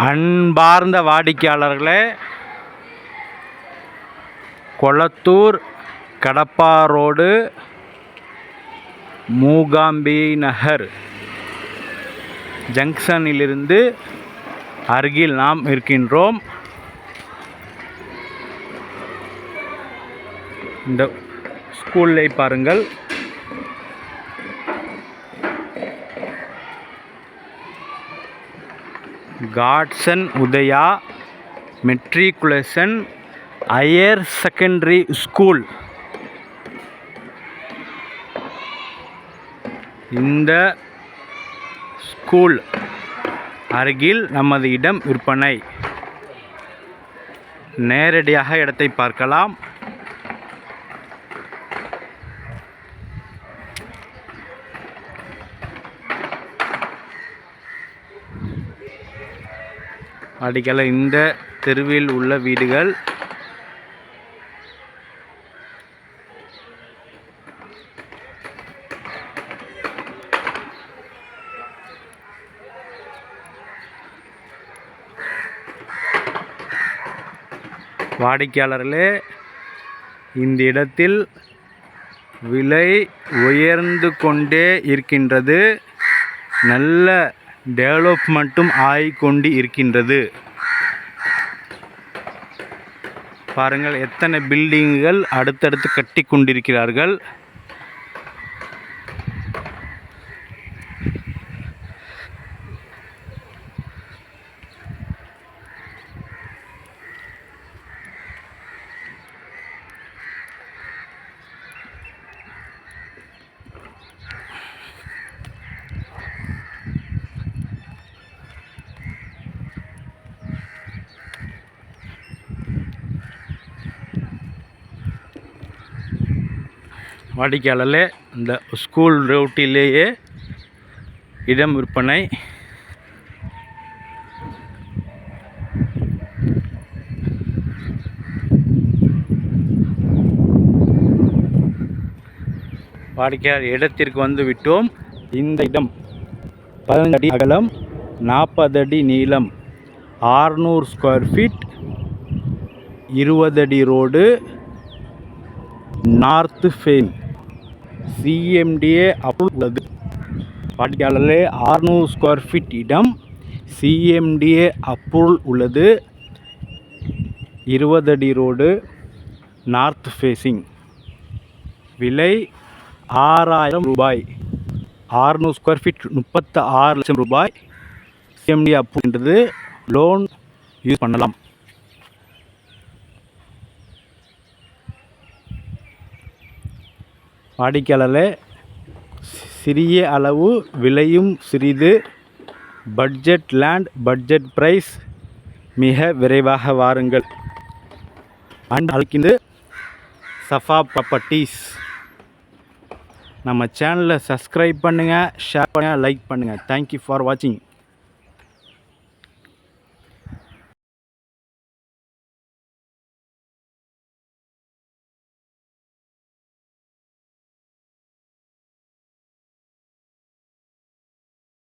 அன்பார்ந்த வாடிக்கையாளர்களே, கொளத்தூர் கடப்பா ரோடு மூகாம்பி நகர் ஜங்ஷனிலிருந்து அருகில் நாம் இருக்கின்றோம். இந்த ஸ்கூலை பாருங்கள். Godson Udaya matriculation higher secondary school. இந்த ஸ்கூல் அருகில் நமது இடம் விற்பனை. நேரடியாக இடத்தை பார்க்கலாம். அடிக்கல இந்த தெருவில் உள்ள வீடுகள். வாடிக்கையாளர்களே, இந்த இடத்தில் விலை உயர்ந்து கொண்டே இருக்கின்றது. நல்ல டெவலப்மெண்ட்டும் ஆகிக்கொண்டு இருக்கின்றது. பாருங்கள், எத்தனை பில்டிங்குகள் அடுத்தடுத்து கட்டி கொண்டிருக்கிறார்கள். வாடிக்கையாளர்களே, இந்த ஸ்கூல் ரோட்டிலேயே இடம் விற்பனை. வாடிக்கையாளர் இடத்திற்கு வந்து விட்டோம். இந்த இடம் 15 அடி அகலம், 40 அடி நீளம், 600 ஸ்கொயர் ஃபீட், 20 அடி road, north face, CMDA approve உள்ளது. வாடிக்கையாளர்களே, 600 ஸ்கொயர் ஃபீட் இடம், சிஎம்டிஏ அப்ரூவல் உள்ளது. 20 அடி ரோடு, நார்த் ஃபேஸிங். விலை 6000 ரூபாய். 600 ஸ்கொயர் ஃபீட் 36 லட்சம் ரூபாய். சிஎம்டிஏ அப்ரூவ்ன்றது. லோன் யூஸ் பண்ணலாம். வாடிக்கையாளர்களே, சிறிய அளவு, விலையும் சிறிது. Budget land, budget price. மிக விரைவாக வாருங்கள். அழைக்கின்ற சஃபா ப்ராப்பர்ட்டிஸ். நம்ம சேனலை சப்ஸ்கிரைப் பண்ணுங்கள், ஷேர் பண்ணுங்கள், லைக் பண்ணுங்கள். தேங்க்யூ ஃபார் வாட்சிங்.